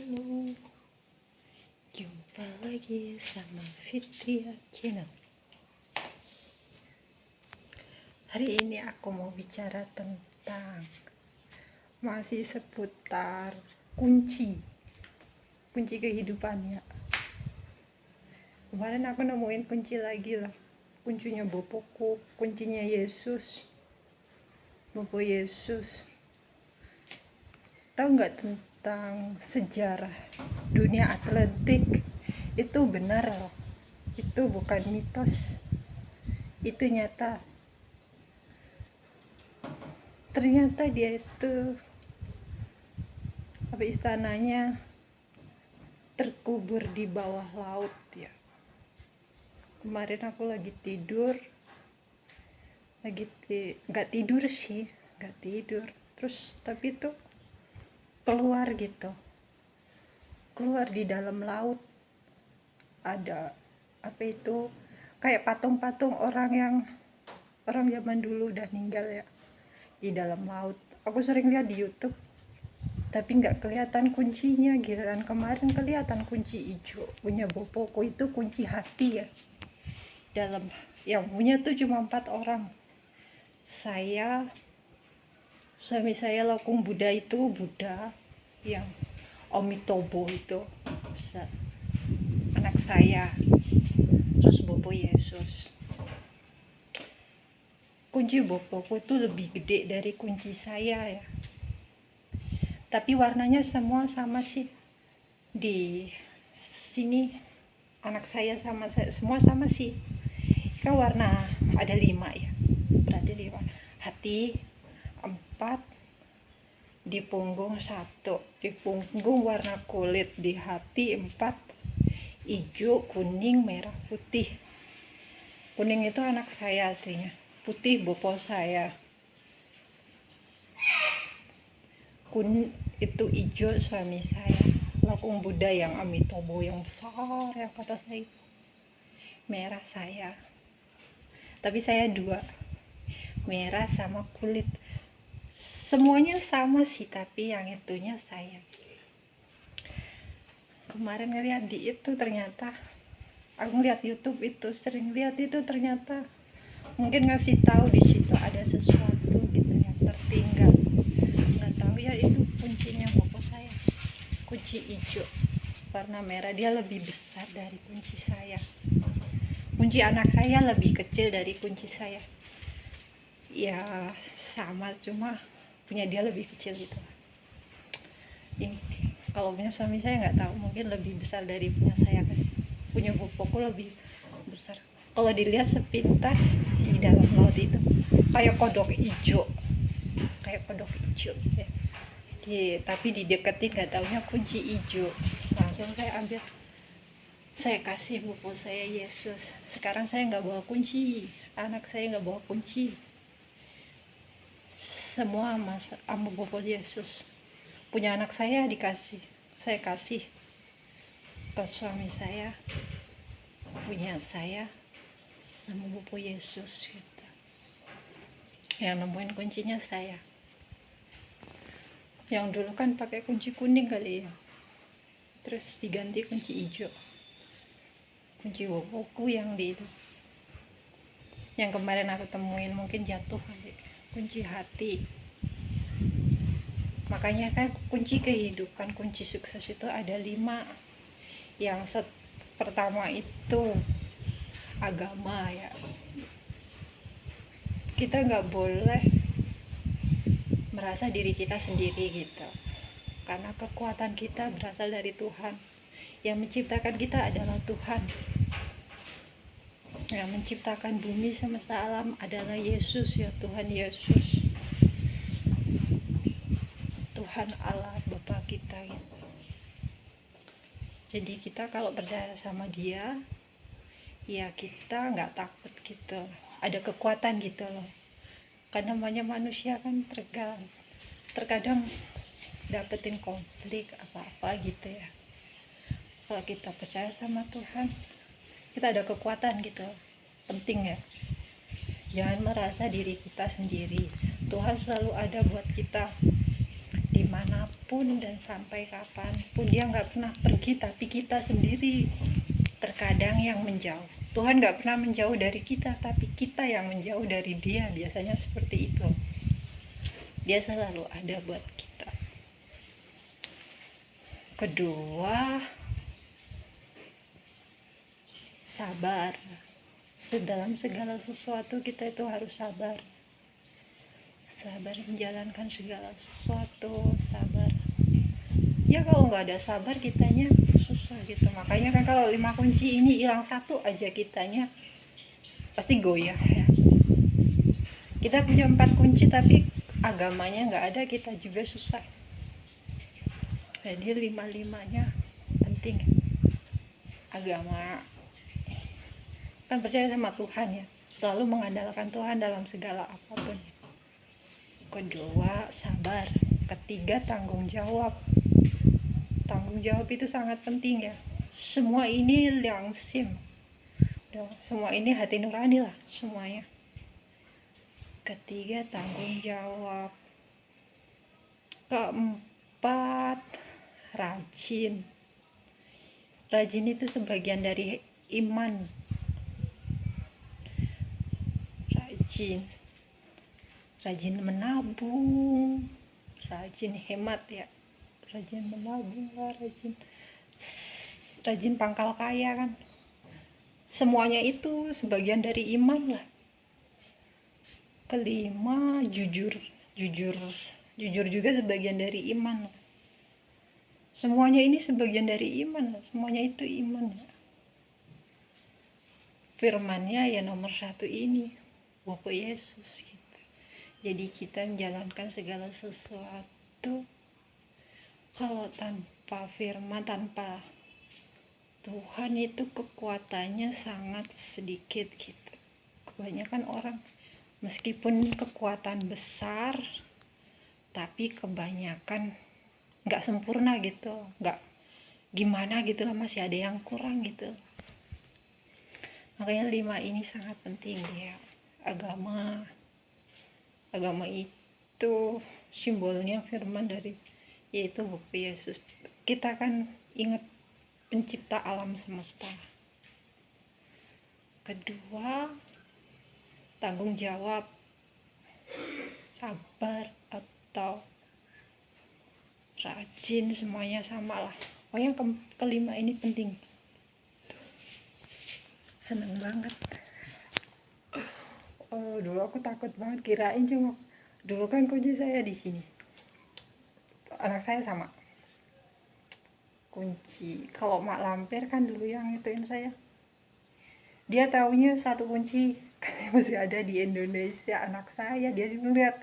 Halo, jumpa lagi sama Fitria Channel. Hari ini aku mau bicara tentang masih seputar kunci kehidupan ya. Kemarin aku nemuin kunci lagi lah, kuncinya Bopoku, kuncinya Yesus, Bopo Yesus. Tahu nggak tentang sejarah dunia atletik? Itu benar loh, itu bukan mitos, itu nyata. Ternyata dia itu istananya terkubur di bawah laut ya. Kemarin aku lagi tidur, nggak tidur, terus tapi itu keluar di dalam laut. Ada kayak patung-patung orang zaman dulu udah meninggal ya, di dalam laut. Aku sering lihat di YouTube, tapi nggak kelihatan kuncinya. Giliran kemarin kelihatan kunci hijau punya Bopoku, itu kunci hati ya. Dalam yang punya tuh cuma 4 orang. Saya, suami saya Lakung Buddha itu, Buddha yang Omitobo itu besar, anak saya, terus Bopo Yesus. Kunci Bopoku itu lebih gede dari kunci saya ya, tapi warnanya semua sama sih. Di sini anak saya sama saya semua sama sih, kan warna ada 5 ya, berarti 5. Hati 4, di punggung 1, di punggung warna kulit, di hati 4, hijau, kuning, merah, putih. Kuning itu anak saya aslinya, putih Bopo saya, itu hijau suami saya, Lakung Buddha yang Amitobo yang besar yang kata saya, merah saya. Tapi saya 2, merah sama kulit. Semuanya sama sih, tapi yang itunya saya. Kemarin ngeliat di itu, ternyata aku ngeliat YouTube itu, sering lihat itu, ternyata mungkin ngasih tahu di situ ada sesuatu gitu yang tertinggal. Nggak tahu ya, itu kuncinya Bopo saya, kunci hijau warna merah. Dia lebih besar dari kunci saya. Kunci anak saya lebih kecil dari kunci saya ya, sama, cuma punya dia lebih kecil gitu. Ini kalau punya suami saya nggak tahu, mungkin lebih besar dari punya saya kan. Punya Bopoku lebih besar. Kalau dilihat sepintas di dalam laut itu kayak kodok hijau gitu ya. Tapi dideketin nggak taunya kunci hijau. Langsung saya ambil, saya kasih Bopo saya Yesus. Sekarang saya nggak bawa kunci, anak saya nggak bawa kunci, semua sama Bopo Yesus. Punya anak saya saya kasih ke suami saya, punya saya sama Bopo Yesus gitu. Yang nemuin kuncinya saya. Yang dulu kan pakai kunci kuning kali ya, terus diganti kunci hijau. Kunci Bopoku yang di itu, yang kemarin aku temuin, mungkin jatuh kali, kunci hati. Makanya kan kunci kehidupan, kunci sukses itu ada 5. Yang pertama itu agama ya. Kita nggak boleh merasa diri kita sendiri gitu, karena kekuatan kita berasal dari Tuhan. Yang menciptakan kita adalah Tuhan. Yang menciptakan bumi semesta alam adalah Yesus ya, Tuhan Yesus, Tuhan Allah Bapa kita gitu. Jadi kita kalau percaya sama Dia ya, kita nggak takut gitu, ada kekuatan gitu loh. Karena namanya manusia kan terkadang dapetin konflik apa-apa gitu ya. Kalau kita percaya sama Tuhan, kita ada kekuatan gitu. Penting ya, jangan merasa diri kita sendiri. Tuhan selalu ada buat kita. dimanapun dan sampai kapanpun. Dia nggak pernah pergi, tapi kita sendiri terkadang yang menjauh. Tuhan nggak pernah menjauh dari kita, tapi kita yang menjauh dari dia. Biasanya seperti itu. Dia selalu ada buat kita. Kedua, sabar. Dalam segala sesuatu kita itu harus sabar. Sabar menjalankan segala sesuatu, sabar. Ya kalau nggak ada sabar kitanya susah gitu. Makanya kan kalau 5 kunci ini hilang satu aja kitanya pasti goyah ya. Kita punya 4 kunci tapi agamanya nggak ada, kita juga susah. Jadi 5-5-nya penting. Agama kan percaya sama Tuhan ya, selalu mengandalkan Tuhan dalam segala apapun. Kedua, sabar. Ketiga, tanggung jawab. Tanggung jawab itu sangat penting ya. Semua ini liangsim, semua ini hati nurani lah semuanya. Ketiga, tanggung jawab. Keempat, rajin. Rajin itu sebagian dari iman. Rajin menabung, rajin hemat ya, rajin menabung lah, rajin pangkal kaya kan. Semuanya itu sebagian dari iman lah. Kelima, jujur juga sebagian dari iman lah. Semuanya ini sebagian dari iman lah. Semuanya itu iman ya. Firmannya ya nomor 1 ini, Bapak Yesus gitu. Jadi kita menjalankan segala sesuatu, kalau tanpa firman, tanpa Tuhan itu kekuatannya sangat sedikit gitu. Kebanyakan orang meskipun kekuatan besar, tapi kebanyakan nggak sempurna gitu, nggak gimana gitu lah, masih ada yang kurang gitu. Makanya 5 ini sangat penting ya. Agama itu simbolnya firman dari yaitu Bapak Yesus. Kita kan ingat pencipta alam semesta. Kedua, tanggung jawab, sabar atau rajin, semuanya sama lah. Pokoknya kelima ini penting. Seneng banget. Dulu aku takut banget, kirain cuma dulu kan kunci saya di sini. Anak saya sama kunci. Kalau mak lampir kan dulu yang ituin saya. Dia taunya 1 kunci kan masih ada di Indonesia. Anak saya dia ngeliat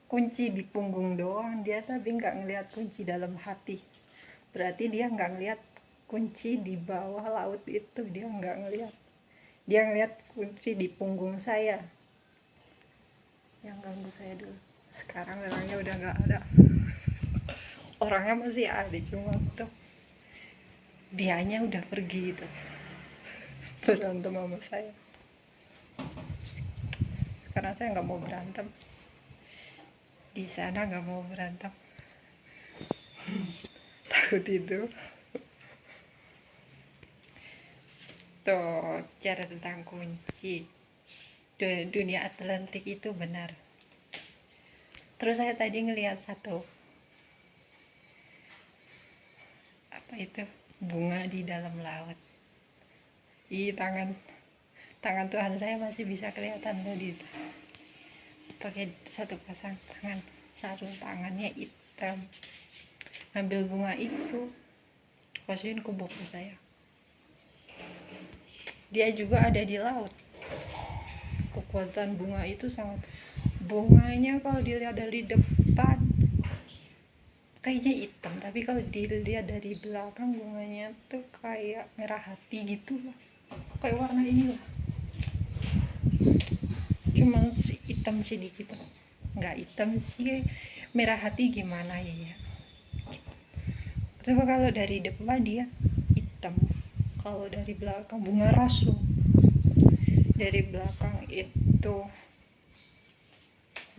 kunci di punggung doang, dia tapi nggak ngeliat kunci dalam hati. Berarti dia nggak ngeliat kunci di bawah laut itu, dia nggak ngeliat. Dia ngeliat kunci di punggung saya yang ganggu saya dulu. Sekarang orangnya udah nggak ada. Orangnya masih ada, cuma tuh dianya udah pergi gitu, berantem sama saya. Sekarang saya nggak mau berantem, di sana nggak mau berantem. Takut itu. Tuh, cara tentang kunci dunia Atlantik itu benar. Terus saya tadi ngelihat satu, apa itu, bunga di dalam laut. Tangan Tuhan saya masih bisa kelihatan tadi. Pakai satu pasang tangan, tangannya hitam, ambil bunga itu, kasihin ke buku saya. Dia juga ada di laut. Kekuatan bunga itu sangat, bunganya kalau dilihat dari depan kayaknya hitam, tapi kalau dilihat dari belakang bunganya tuh kayak merah hati gitu lah, kayak warna ini lah, cuman hitam sedikit, nggak hitam sih, merah hati gimana ya. Coba kalau dari depan dia hitam, kalau dari belakang bunga rasul, dari belakang itu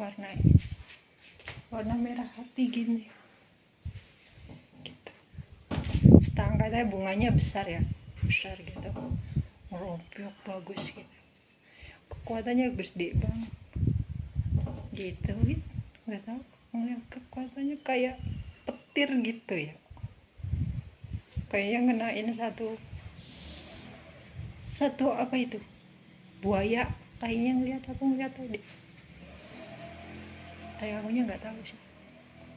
warna merah hati gini. katanya bunganya besar ya, besar gitu, ngerompok bagus gitu, kekuatannya gede banget gitu. Nggak tahu, ngeliat kekuatannya kayak petir gitu ya, kayaknya ngenain satu apa itu, buaya kayaknya. Aku ngeliat tadi, kayak akunya nggak tahu sih,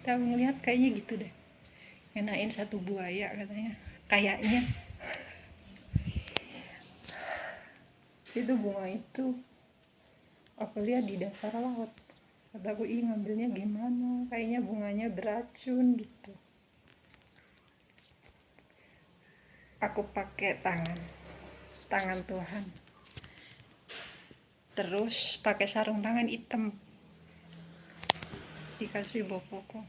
tapi ngeliat kayaknya gitu deh, ngenain satu buaya katanya, kayaknya. Itu bunga itu aku lihat di dasar laut, kataku ih ngambilnya gimana, kayaknya bunganya beracun gitu. Aku pakai tangan Tuhan, terus pakai sarung tangan hitam, dikasih bapakku,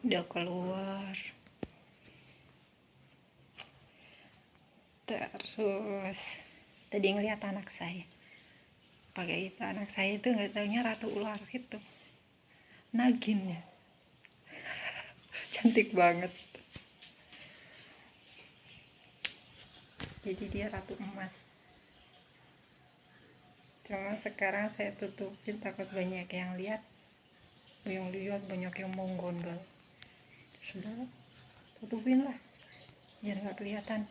udah keluar. Terus tadi ngeliat anak saya pakai itu, anak saya itu nggak taunya ratu ular itu, nagin ya. Cantik banget, jadi dia ratu emas. Cuma sekarang saya tutupin, takut banyak yang lihat, banyak yang mau gondol. Sudah, tutupin lah biar nggak kelihatan,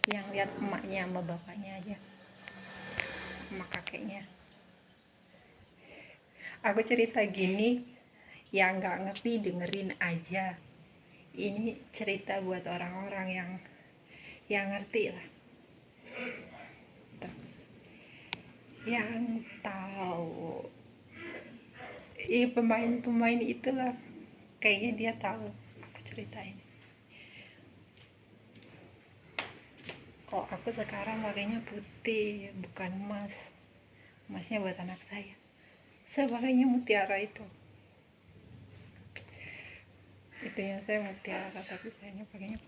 yang lihat emaknya sama bapaknya aja, sama kakeknya. Aku cerita gini, yang nggak ngerti dengerin aja, ini cerita buat orang-orang yang ngerti lah, yang tahu. Pemain itulah, kayaknya dia tahu aku ceritain. Kok aku sekarang pakainya putih, bukan emas. Emasnya buat anak saya pakainya mutiara itu yang saya mutiara, tapi sayanya pakainya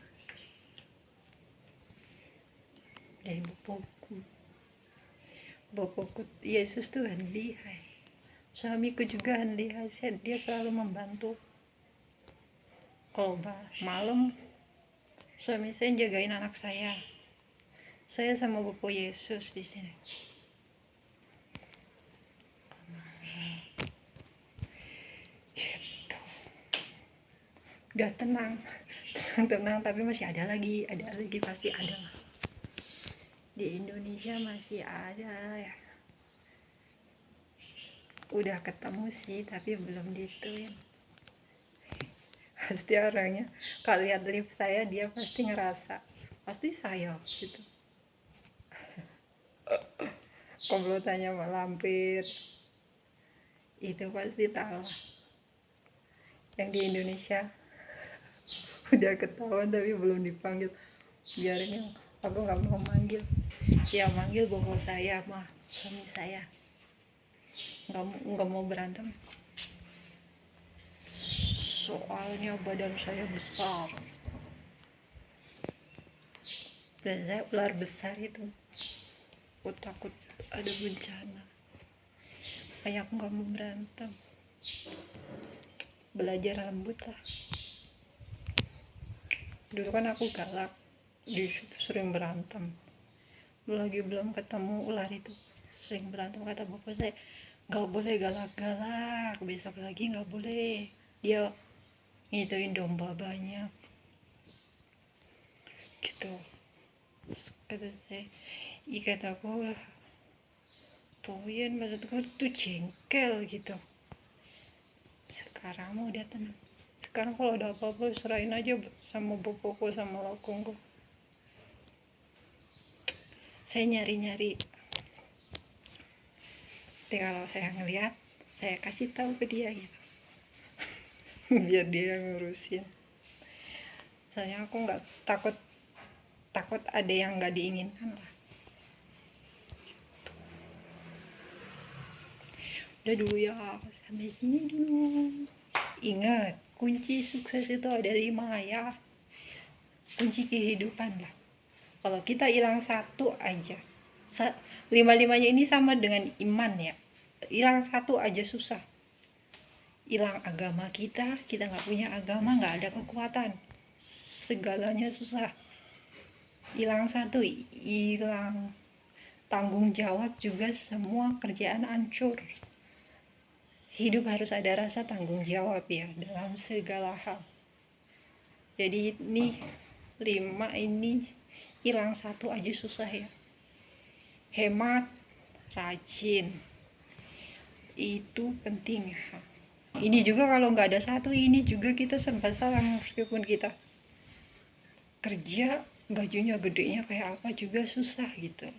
dari bapakku. Yesus tuh lihai, suamiku juga lihai, dia selalu membantu. Kalau malam suami saya jagain anak saya sama Bapak Yesus di sini. Gitu. Udah tenang, tapi masih ada lagi, pasti ada lah. Di Indonesia masih ada ya. Udah ketemu sih, tapi belum dituin. Pasti orangnya kalau lihat lip saya, dia pasti ngerasa pasti saya gitu. Komplotannya malampir itu pasti tahu. Yang di Indonesia udah ketahuan tapi belum dipanggil, biarin, aku nggak mau manggil. Ya manggil bapak saya mah suami saya, nggak mau berantem, soalnya badan saya besar dan saya ular besar itu. Aku takut ada bencana, kayak aku nggak mau berantem, belajar lembut lah. Dulu kan aku galak, di situ sering berantem. Lagi belum ketemu ular itu sering berantem, kata bapak saya nggak boleh galak-galak, besok lagi nggak boleh, dia ngituin domba banyak gitu. Kata saya, kataku tuhin, maksudku tuh jengkel gitu. Sekarang mau udah tenang. Sekarang kalau ada apa-apa serahin aja sama bapakku sama lakuku. Saya nyari-nyari, tapi kalau saya ngeliat, saya kasih tahu ke dia gitu. Biar dia ngurusin. Soalnya aku nggak takut ada yang nggak diinginkan lah. Udah dulu ya, sampai sini dulu. Ingat, kunci sukses itu ada 5 ya, kunci kehidupan lah. Kalau kita hilang satu aja, 5-5-nya ini sama dengan iman ya, hilang satu aja susah. Hilang agama kita nggak punya agama, nggak ada kekuatan, segalanya susah. Hilang satu, hilang tanggung jawab juga, semua kerjaan hancur. Hidup harus ada rasa tanggung jawab ya dalam segala hal. Jadi ini 5 ini hilang satu aja susah ya. Hemat, rajin, itu penting. Ini juga kalau nggak ada satu ini juga kita serba salah, meskipun kita kerja gajinya gedenya kayak apa juga susah gitu.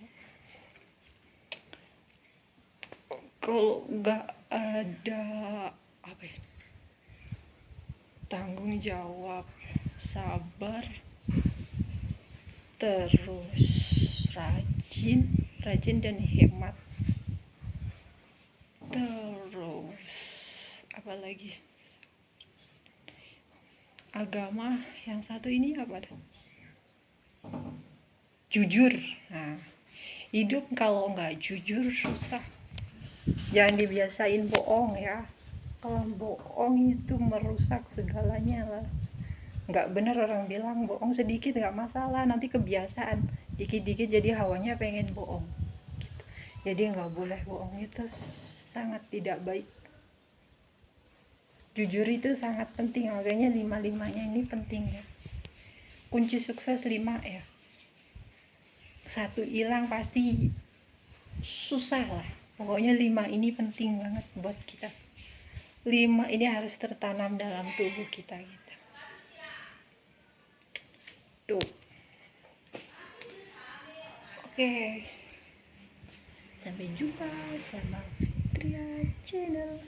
Kalau nggak ada apa ya, tanggung jawab, sabar, terus rajin dan hemat, terus apa lagi, agama, yang satu ini apa, jujur. Nah, hidup kalau nggak jujur susah. Jangan dibiasain bohong ya. Kalau bohong itu merusak segalanya lah. Nggak bener orang bilang bohong sedikit nggak masalah, nanti kebiasaan dikit-dikit jadi hawanya pengen bohong gitu. Jadi nggak boleh bohong, itu sangat tidak baik. Jujur itu sangat penting, makanya 5-5-nya ini penting ya. Kunci sukses 5 ya. Satu hilang pasti susah lah. Pokoknya 5 ini penting banget buat kita. 5 ini harus tertanam dalam tubuh kita gitu. Tuh. Oke. Sampai jumpa sama Fitria Channel.